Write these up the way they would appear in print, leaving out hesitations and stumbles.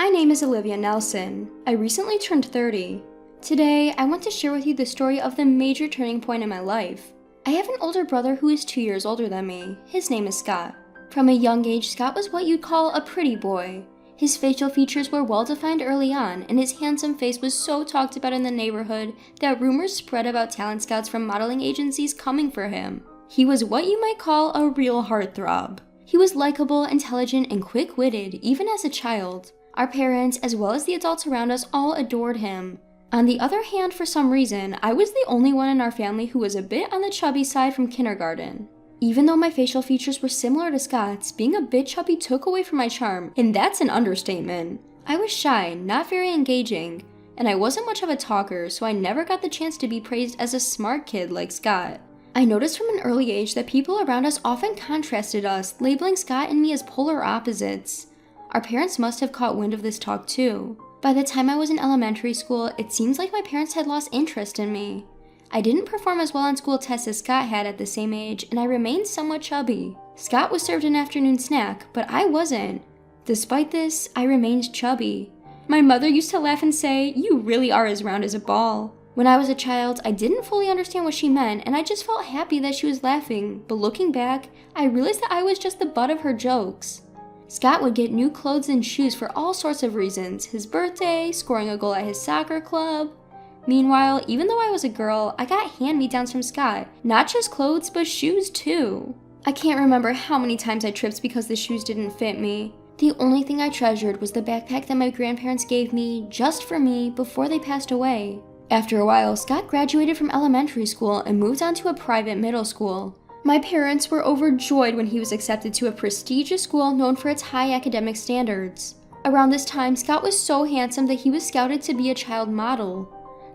My name is Olivia Nelson. I recently turned 30. Today, I want to share with you the story of the major turning point in my life. I have an older brother who is 2 years older than me. His name is Scott. From a young age, Scott was what you'd call a pretty boy. His facial features were well defined early on, and his handsome face was so talked about in the neighborhood that rumors spread about talent scouts from modeling agencies coming for him. He was what you might call a real heartthrob. He was likable, intelligent, and quick-witted, even as a child. Our parents, as well as the adults around us, all adored him. On the other hand, for some reason, I was the only one in our family who was a bit on the chubby side from kindergarten. Even though my facial features were similar to Scott's, being a bit chubby took away from my charm, and that's an understatement. I was shy, not very engaging, and I wasn't much of a talker, so I never got the chance to be praised as a smart kid like Scott. I noticed from an early age that people around us often contrasted us, labeling Scott and me as polar opposites. Our parents must have caught wind of this talk too. By the time I was in elementary school, it seems like my parents had lost interest in me. I didn't perform as well on school tests as Scott had at the same age, and I remained somewhat chubby. Scott was served an afternoon snack, but I wasn't. Despite this, I remained chubby. My mother used to laugh and say, "You really are as round as a ball." When I was a child, I didn't fully understand what she meant, and I just felt happy that she was laughing, but looking back, I realized that I was just the butt of her jokes. Scott would get new clothes and shoes for all sorts of reasons, his birthday, scoring a goal at his soccer club. Meanwhile, even though I was a girl, I got hand-me-downs from Scott, not just clothes, but shoes too. I can't remember how many times I tripped because the shoes didn't fit me. The only thing I treasured was the backpack that my grandparents gave me, just for me, before they passed away. After a while, Scott graduated from elementary school and moved on to a private middle school. My parents were overjoyed when he was accepted to a prestigious school known for its high academic standards. Around this time, Scott was so handsome that he was scouted to be a child model.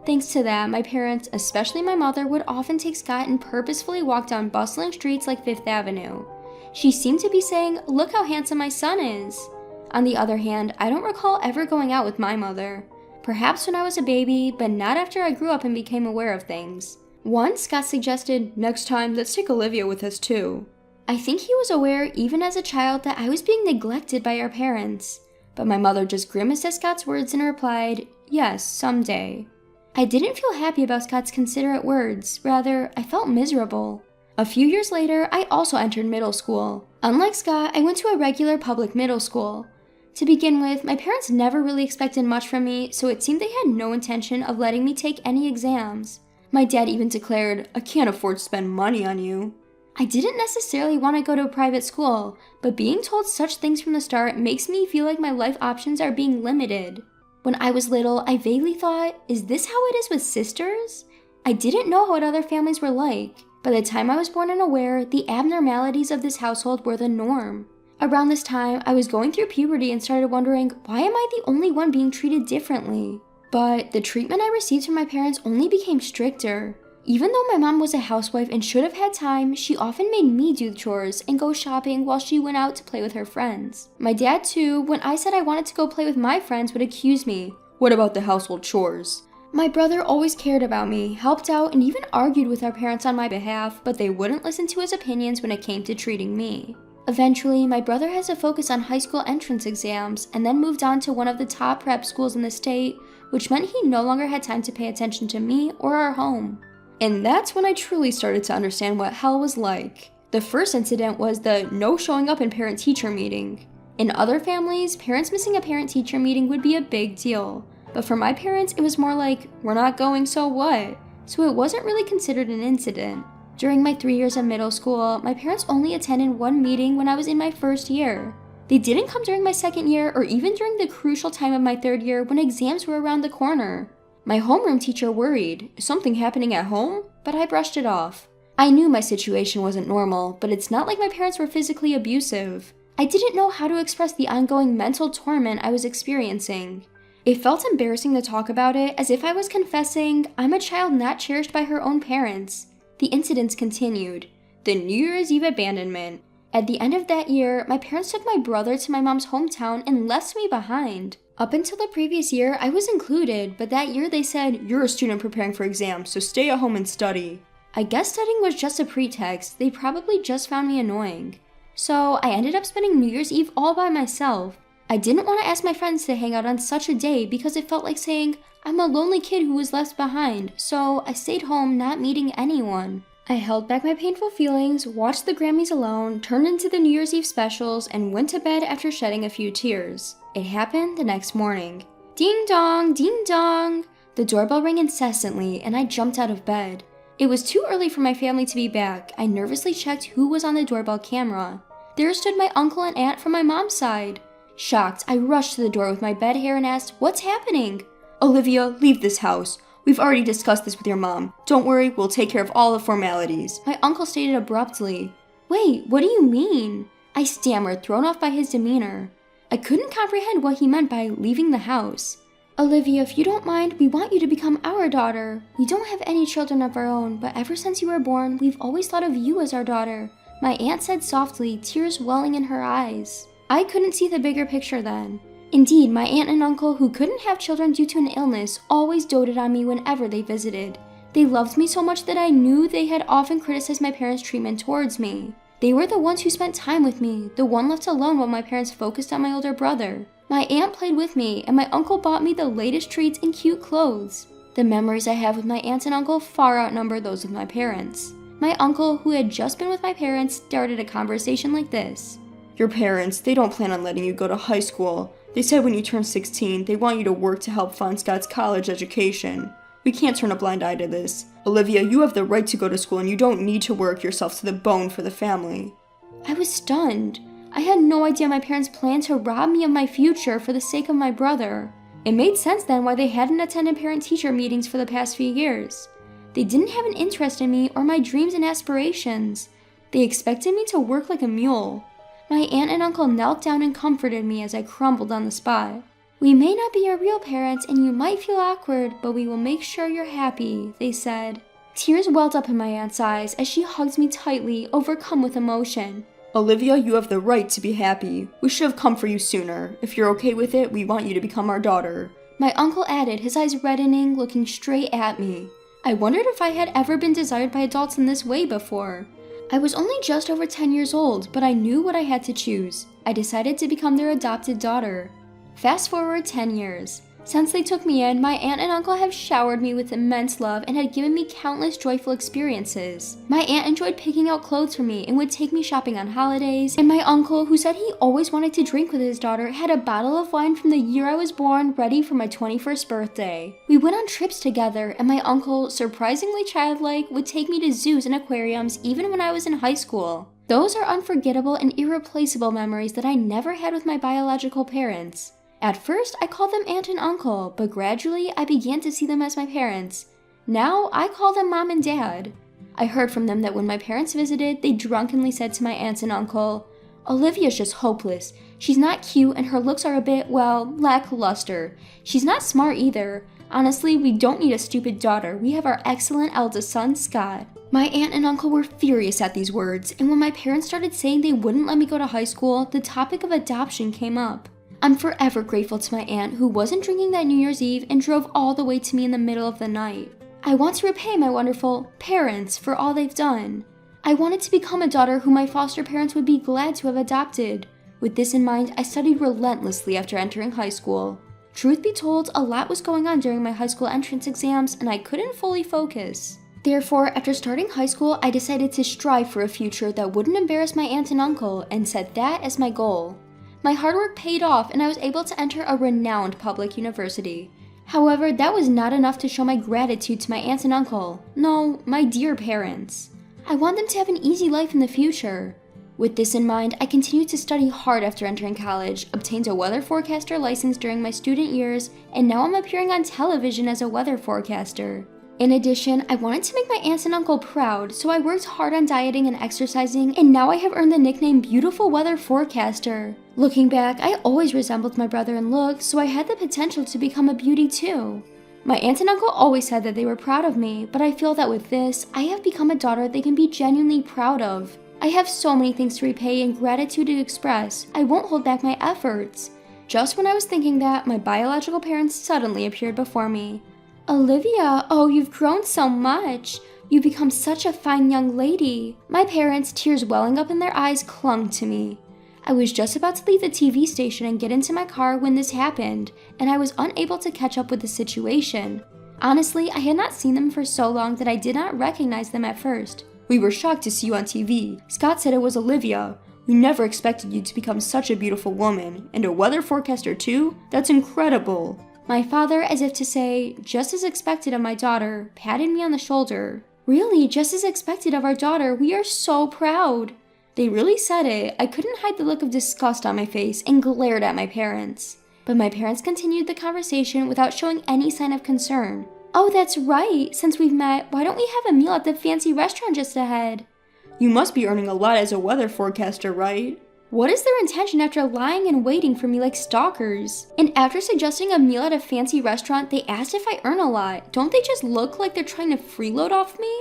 Thanks to that, my parents, especially my mother, would often take Scott and purposefully walk down bustling streets like Fifth Avenue. She seemed to be saying, "Look how handsome my son is." On the other hand, I don't recall ever going out with my mother. Perhaps when I was a baby, but not after I grew up and became aware of things. Once, Scott suggested, "Next time, let's take Olivia with us too." I think he was aware, even as a child, that I was being neglected by our parents. But my mother just grimaced at Scott's words and replied, "Yes, someday." I didn't feel happy about Scott's considerate words. Rather, I felt miserable. A few years later, I also entered middle school. Unlike Scott, I went to a regular public middle school. To begin with, my parents never really expected much from me, so it seemed they had no intention of letting me take any exams. My dad even declared, "I can't afford to spend money on you." I didn't necessarily want to go to a private school, but being told such things from the start makes me feel like my life options are being limited. When I was little, I vaguely thought, is this how it is with sisters? I didn't know what other families were like. By the time I was born and aware, the abnormalities of this household were the norm. Around this time, I was going through puberty and started wondering, why am I the only one being treated differently? But the treatment I received from my parents only became stricter. Even though my mom was a housewife and should have had time, she often made me do the chores and go shopping while she went out to play with her friends. My dad too, when I said I wanted to go play with my friends, would accuse me. "What about the household chores?" My brother always cared about me, helped out, and even argued with our parents on my behalf, but they wouldn't listen to his opinions when it came to treating me. Eventually, my brother has a focus on high school entrance exams and then moved on to one of the top prep schools in the state, which meant he no longer had time to pay attention to me or our home. And that's when I truly started to understand what hell was like. The first incident was the no showing up in parent-teacher meeting. In other families, parents missing a parent-teacher meeting would be a big deal. But for my parents, it was more like, "We're not going, so what?" So it wasn't really considered an incident. During my 3 years of middle school, my parents only attended one meeting when I was in my first year. They didn't come during my second year or even during the crucial time of my third year when exams were around the corner. My homeroom teacher worried, "Is something happening at home?" But I brushed it off. I knew my situation wasn't normal, but it's not like my parents were physically abusive. I didn't know how to express the ongoing mental torment I was experiencing. It felt embarrassing to talk about it, as if I was confessing I'm a child not cherished by her own parents. The incidents continued. The New Year's Eve abandonment. At the end of that year, my parents took my brother to my mom's hometown and left me behind. Up until the previous year, I was included, but that year they said, "You're a student preparing for exams, so stay at home and study." I guess studying was just a pretext. They probably just found me annoying. So I ended up spending New Year's Eve all by myself. I didn't want to ask my friends to hang out on such a day because it felt like saying, I'm a lonely kid who was left behind, so I stayed home not meeting anyone. I held back my painful feelings, watched the Grammys alone, turned into the New Year's Eve specials, and went to bed after shedding a few tears. It happened the next morning. Ding dong, ding dong! The doorbell rang incessantly, and I jumped out of bed. It was too early for my family to be back. I nervously checked who was on the doorbell camera. There stood my uncle and aunt from my mom's side. Shocked, I rushed to the door with my bed hair and asked, "What's happening?" "Olivia, leave this house. We've already discussed this with your mom. Don't worry, we'll take care of all the formalities," my uncle stated abruptly. "Wait, what do you mean?" I stammered, thrown off by his demeanor. I couldn't comprehend what he meant by leaving the house. "Olivia, if you don't mind, we want you to become our daughter. We don't have any children of our own, but ever since you were born, we've always thought of you as our daughter," my aunt said softly, tears welling in her eyes. I couldn't see the bigger picture then. Indeed, my aunt and uncle, who couldn't have children due to an illness, always doted on me whenever they visited. They loved me so much that I knew they had often criticized my parents' treatment towards me. They were the ones who spent time with me, the one left alone while my parents focused on my older brother. My aunt played with me, and my uncle bought me the latest treats and cute clothes. The memories I have with my aunt and uncle far outnumber those of my parents. My uncle, who had just been with my parents, started a conversation like this. "Your parents, they don't plan on letting you go to high school. They said when you turn 16, they want you to work to help fund Scott's college education. We can't turn a blind eye to this. Olivia, you have the right to go to school and you don't need to work yourself to the bone for the family." I was stunned. I had no idea my parents planned to rob me of my future for the sake of my brother. It made sense then why they hadn't attended parent-teacher meetings for the past few years. They didn't have an interest in me or my dreams and aspirations. They expected me to work like a mule. My aunt and uncle knelt down and comforted me as I crumbled on the spot. "We may not be your real parents and you might feel awkward, but we will make sure you're happy," they said. Tears welled up in my aunt's eyes as she hugged me tightly, overcome with emotion. "Olivia, you have the right to be happy. We should have come for you sooner. If you're okay with it, we want you to become our daughter," my uncle added, his eyes reddening, looking straight at me. I wondered if I had ever been desired by adults in this way before. I was only just over 10 years old, but I knew what I had to choose. I decided to become their adopted daughter. Fast forward 10 years. Since they took me in, my aunt and uncle have showered me with immense love and had given me countless joyful experiences. My aunt enjoyed picking out clothes for me and would take me shopping on holidays, and my uncle, who said he always wanted to drink with his daughter, had a bottle of wine from the year I was born ready for my 21st birthday. We went on trips together, and my uncle, surprisingly childlike, would take me to zoos and aquariums even when I was in high school. Those are unforgettable and irreplaceable memories that I never had with my biological parents. At first, I called them aunt and uncle, but gradually I began to see them as my parents. Now, I call them mom and dad. I heard from them that when my parents visited, they drunkenly said to my aunts and uncle, "Olivia's just hopeless. She's not cute and her looks are a bit, well, lackluster. She's not smart either. Honestly, we don't need a stupid daughter. We have our excellent eldest son, Scott." My aunt and uncle were furious at these words, and when my parents started saying they wouldn't let me go to high school, the topic of adoption came up. I'm forever grateful to my aunt who wasn't drinking that New Year's Eve and drove all the way to me in the middle of the night. I want to repay my wonderful parents for all they've done. I wanted to become a daughter who my foster parents would be glad to have adopted. With this in mind, I studied relentlessly after entering high school. Truth be told, a lot was going on during my high school entrance exams and I couldn't fully focus. Therefore, after starting high school, I decided to strive for a future that wouldn't embarrass my aunt and uncle and set that as my goal. My hard work paid off and I was able to enter a renowned public university. However, that was not enough to show my gratitude to my aunts and uncle. No, my dear parents. I want them to have an easy life in the future. With this in mind, I continued to study hard after entering college, obtained a weather forecaster license during my student years, and now I'm appearing on television as a weather forecaster. In addition, I wanted to make my aunts and uncle proud, so I worked hard on dieting and exercising, and now I have earned the nickname Beautiful Weather Forecaster. Looking back, I always resembled my brother in looks, so I had the potential to become a beauty too. My aunt and uncle always said that they were proud of me, but I feel that with this, I have become a daughter they can be genuinely proud of. I have so many things to repay and gratitude to express. I won't hold back my efforts. Just when I was thinking that, my biological parents suddenly appeared before me. "Olivia, oh, you've grown so much. You've become such a fine young lady." My parents, tears welling up in their eyes, clung to me. I was just about to leave the TV station and get into my car when this happened, and I was unable to catch up with the situation. Honestly, I had not seen them for so long that I did not recognize them at first. "We were shocked to see you on TV. Scott said it was Olivia. We never expected you to become such a beautiful woman, and a weather forecaster too? That's incredible." My father, as if to say, "Just as expected of my daughter," patted me on the shoulder. "Really, just as expected of our daughter. We are so proud." They really said it. I couldn't hide the look of disgust on my face and glared at my parents. But my parents continued the conversation without showing any sign of concern. "Oh, that's right. Since we've met, why don't we have a meal at the fancy restaurant just ahead?" "You must be earning a lot as a weather forecaster, right?" What is their intention after lying and waiting for me like stalkers? And after suggesting a meal at a fancy restaurant, they asked if I earn a lot. Don't they just look like they're trying to freeload off me?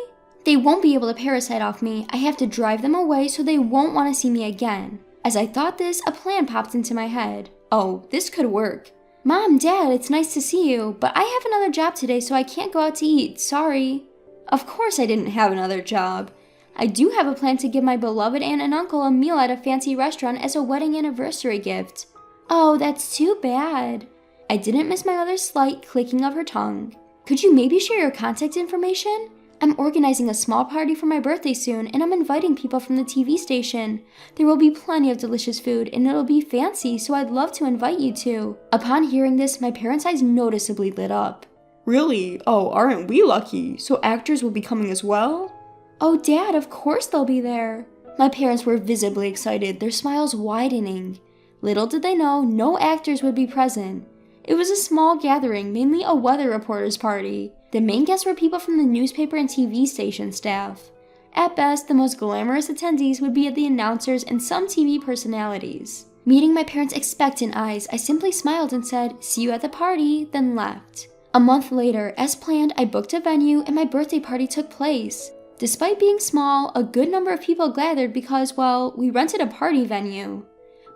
They won't be able to parasite off me. I have to drive them away so they won't want to see me again. As I thought this, a plan popped into my head. Oh, this could work. "Mom, Dad, it's nice to see you, but I have another job today so I can't go out to eat, sorry." Of course I didn't have another job. I do have a plan to give my beloved aunt and uncle a meal at a fancy restaurant as a wedding anniversary gift. Oh, that's too bad. I didn't miss my mother's slight clicking of her tongue. "Could you maybe share your contact information? I'm organizing a small party for my birthday soon, and I'm inviting people from the TV station. There will be plenty of delicious food, and it'll be fancy, so I'd love to invite you too." Upon hearing this, my parents' eyes noticeably lit up. "Really? Oh, aren't we lucky? So actors will be coming as well?" "Oh, Dad, of course they'll be there." My parents were visibly excited, their smiles widening. Little did they know, no actors would be present. It was a small gathering, mainly a weather reporter's party. The main guests were people from the newspaper and TV station staff. At best, the most glamorous attendees would be the announcers and some TV personalities. Meeting my parents' expectant eyes, I simply smiled and said, "See you at the party," then left. A month later, as planned, I booked a venue and my birthday party took place. Despite being small, a good number of people gathered because, well, we rented a party venue.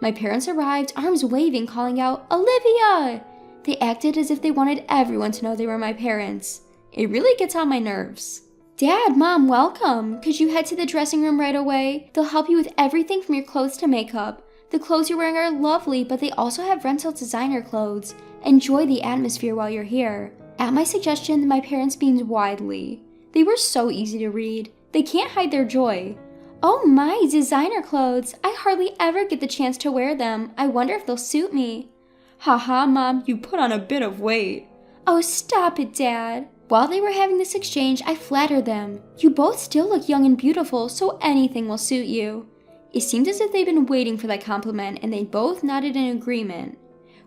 My parents arrived, arms waving, calling out, "Olivia!" They acted as if they wanted everyone to know they were my parents. It really gets on my nerves. "Dad, Mom, welcome. Could you head to the dressing room right away? They'll help you with everything from your clothes to makeup. The clothes you're wearing are lovely, but they also have rental designer clothes. Enjoy the atmosphere while you're here." At my suggestion, my parents beamed widely. They were so easy to read. They can't hide their joy. "Oh my, designer clothes. I hardly ever get the chance to wear them. I wonder if they'll suit me." "Haha, Mom, you put on a bit of weight." "Oh, stop it, Dad." While they were having this exchange, I flattered them. "You both still look young and beautiful, so anything will suit you." It seemed as if they'd been waiting for that compliment, and they both nodded in agreement.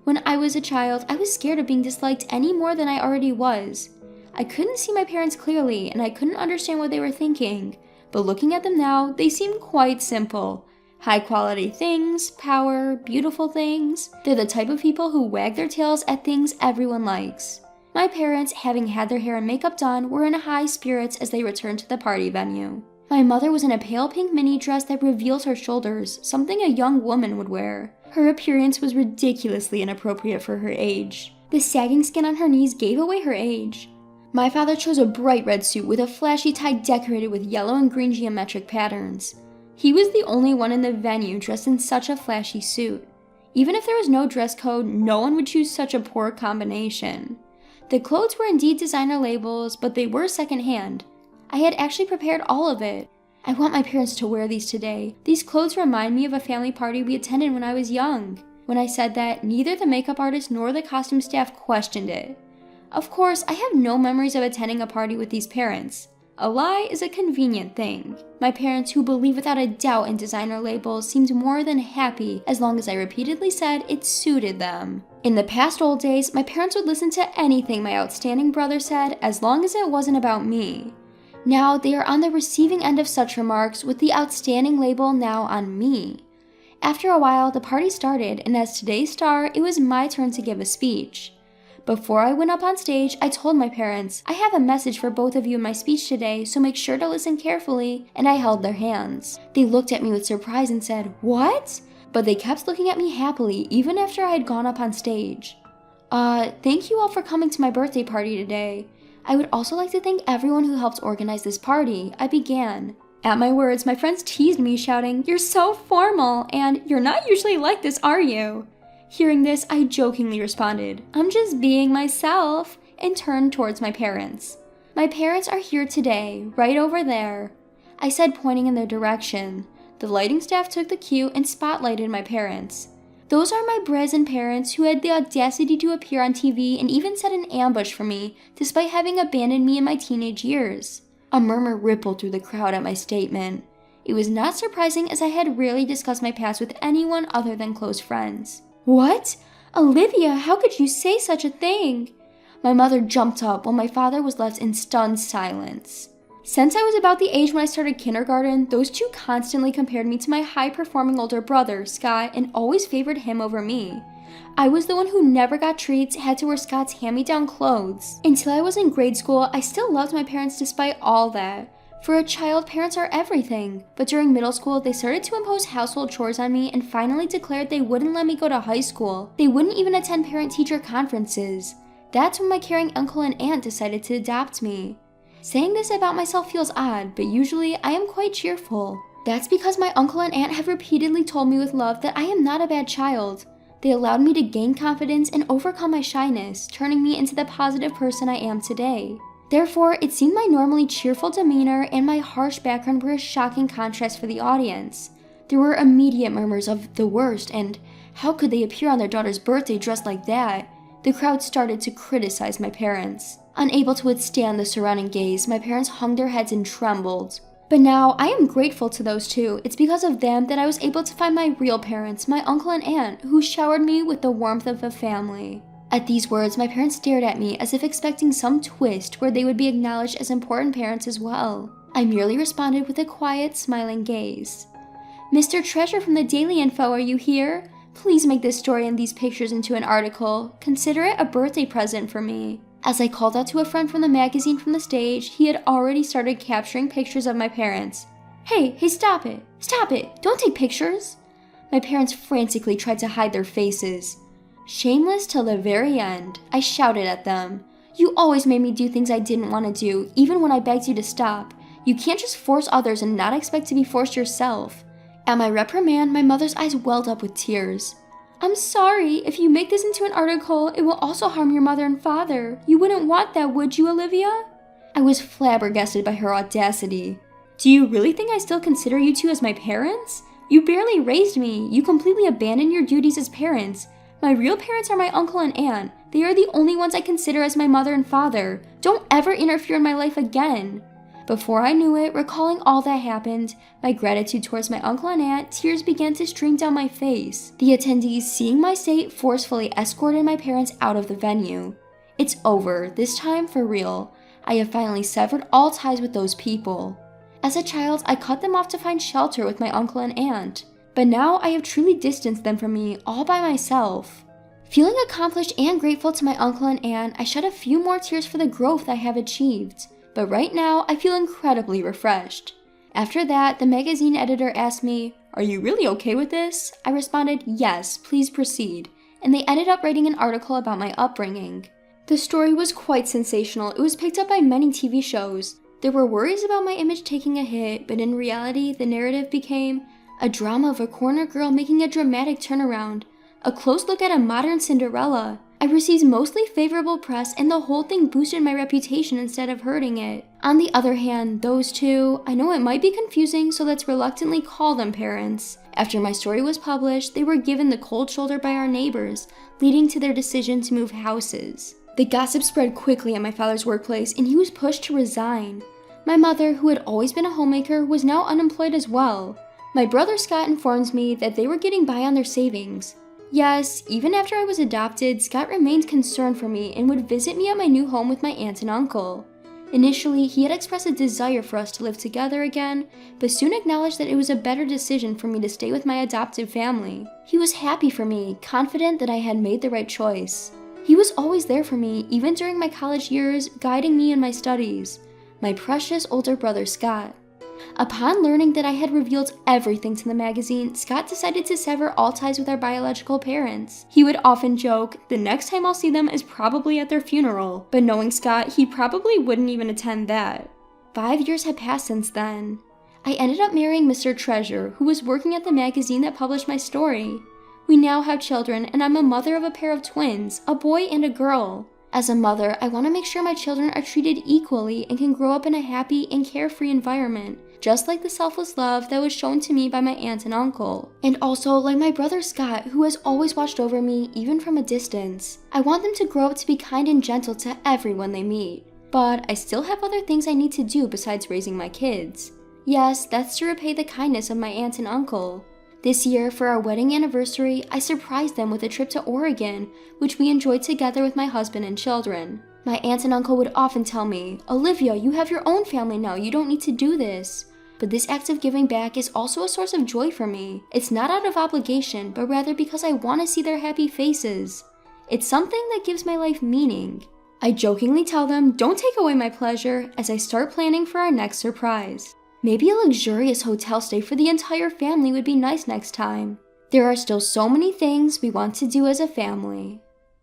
When I was a child, I was scared of being disliked any more than I already was. I couldn't see my parents clearly, and I couldn't understand what they were thinking, but looking at them now, they seemed quite simple. High-quality things, power, beautiful things. They're the type of people who wag their tails at things everyone likes. My parents, having had their hair and makeup done, were in high spirits as they returned to the party venue. My mother was in a pale pink mini dress that revealed her shoulders, something a young woman would wear. Her appearance was ridiculously inappropriate for her age. The sagging skin on her knees gave away her age. My father chose a bright red suit with a flashy tie decorated with yellow and green geometric patterns. He was the only one in the venue dressed in such a flashy suit. Even if there was no dress code, no one would choose such a poor combination. The clothes were indeed designer labels, but they were secondhand. I had actually prepared all of it. I want my parents to wear these today. These clothes remind me of a family party we attended when I was young. When I said that, neither the makeup artist nor the costume staff questioned it. Of course, I have no memories of attending a party with these parents. A lie is a convenient thing. My parents, who believe without a doubt in designer labels, seemed more than happy as long as I repeatedly said it suited them. In the past old days, my parents would listen to anything my outstanding brother said as long as it wasn't about me. Now they are on the receiving end of such remarks, with the outstanding label now on me. After a while, the party started, and as today's star, it was my turn to give a speech. Before I went up on stage, I told my parents, "I have a message for both of you in my speech today, so make sure to listen carefully," and I held their hands. They looked at me with surprise and said, "What?" But they kept looking at me happily, even after I had gone up on stage. Thank you all for coming to my birthday party today. I would also like to thank everyone who helped organize this party," I began. At my words, my friends teased me, shouting, "You're so formal," and "You're not usually like this, are you?" Hearing this, I jokingly responded, "I'm just being myself," and turned towards my parents. "My parents are here today, right over there," I said, pointing in their direction. The lighting staff took the cue and spotlighted my parents. Those are my brazen parents who had the audacity to appear on TV and even set an ambush for me, despite having abandoned me in my teenage years. A murmur rippled through the crowd at my statement. It was not surprising, as I had rarely discussed my past with anyone other than close friends. "What? Olivia, how could you say such a thing?" My mother jumped up while my father was left in stunned silence. Since I was about the age when I started kindergarten, those two constantly compared me to my high-performing older brother, Scott, and always favored him over me. I was the one who never got treats, had to wear Scott's hand-me-down clothes. Until I was in grade school, I still loved my parents despite all that. For a child, parents are everything. But during middle school, they started to impose household chores on me and finally declared they wouldn't let me go to high school. They wouldn't even attend parent-teacher conferences. That's when my caring uncle and aunt decided to adopt me. Saying this about myself feels odd, but usually I am quite cheerful. That's because my uncle and aunt have repeatedly told me with love that I am not a bad child. They allowed me to gain confidence and overcome my shyness, turning me into the positive person I am today. Therefore, it seemed my normally cheerful demeanor and my harsh background were a shocking contrast for the audience. There were immediate murmurs of the worst and how could they appear on their daughter's birthday dressed like that? The crowd started to criticize my parents. Unable to withstand the surrounding gaze, my parents hung their heads and trembled. But now, I am grateful to those two. It's because of them that I was able to find my real parents, my uncle and aunt, who showered me with the warmth of a family. At these words, my parents stared at me as if expecting some twist where they would be acknowledged as important parents as well. I merely responded with a quiet, smiling gaze. "Mr. Treasure from the Daily Info, are you here? Please make this story and these pictures into an article. Consider it a birthday present for me." As I called out to a friend from the magazine from the stage, he had already started capturing pictures of my parents. Hey, stop it! Stop it! Don't take pictures!" My parents frantically tried to hide their faces. Shameless till the very end, I shouted at them. "You always made me do things I didn't want to do, even when I begged you to stop. You can't just force others and not expect to be forced yourself." At my reprimand, my mother's eyes welled up with tears. "I'm sorry, if you make this into an article, it will also harm your mother and father. You wouldn't want that, would you, Olivia?" I was flabbergasted by her audacity. "Do you really think I still consider you two as my parents? You barely raised me. You completely abandoned your duties as parents. My real parents are my uncle and aunt. They are the only ones I consider as my mother and father. Don't ever interfere in my life again." Before I knew it, recalling all that happened, my gratitude towards my uncle and aunt, tears began to stream down my face. The attendees, seeing my state, forcefully escorted my parents out of the venue. It's over, this time for real. I have finally severed all ties with those people. As a child, I cut them off to find shelter with my uncle and aunt. But now I have truly distanced them from me, all by myself. Feeling accomplished and grateful to my uncle and aunt, I shed a few more tears for the growth I have achieved. But right now, I feel incredibly refreshed. After that, the magazine editor asked me, "Are you really okay with this?" I responded, "Yes, please proceed," and they ended up writing an article about my upbringing. The story was quite sensational. It was picked up by many TV shows. There were worries about my image taking a hit, but in reality, the narrative became a drama of a corner girl making a dramatic turnaround, a close look at a modern Cinderella. I received mostly favorable press, and the whole thing boosted my reputation instead of hurting it. On the other hand, those two, I know it might be confusing, so let's reluctantly call them parents. After my story was published, they were given the cold shoulder by our neighbors, leading to their decision to move houses. The gossip spread quickly at my father's workplace, and he was pushed to resign. My mother, who had always been a homemaker, was now unemployed as well. My brother Scott informs me that they were getting by on their savings. Yes, even after I was adopted, Scott remained concerned for me and would visit me at my new home with my aunt and uncle. Initially, he had expressed a desire for us to live together again, but soon acknowledged that it was a better decision for me to stay with my adoptive family. He was happy for me, confident that I had made the right choice. He was always there for me, even during my college years, guiding me in my studies. My precious older brother Scott. Upon learning that I had revealed everything to the magazine, Scott decided to sever all ties with our biological parents. He would often joke, "The next time I'll see them is probably at their funeral," but knowing Scott, he probably wouldn't even attend that. 5 years had passed since then. I ended up marrying Mr. Treasure, who was working at the magazine that published my story. We now have children, and I'm a mother of a pair of twins, a boy and a girl. As a mother, I want to make sure my children are treated equally and can grow up in a happy and carefree environment, just like the selfless love that was shown to me by my aunt and uncle. And also like my brother Scott, who has always watched over me, even from a distance. I want them to grow up to be kind and gentle to everyone they meet. But I still have other things I need to do besides raising my kids. Yes, that's to repay the kindness of my aunt and uncle. This year, for our wedding anniversary, I surprised them with a trip to Oregon, which we enjoyed together with my husband and children. My aunt and uncle would often tell me, "Olivia, you have your own family now, you don't need to do this." But this act of giving back is also a source of joy for me. It's not out of obligation, but rather because I want to see their happy faces. It's something that gives my life meaning. I jokingly tell them, "Don't take away my pleasure," as I start planning for our next surprise. Maybe a luxurious hotel stay for the entire family would be nice next time. There are still so many things we want to do as a family.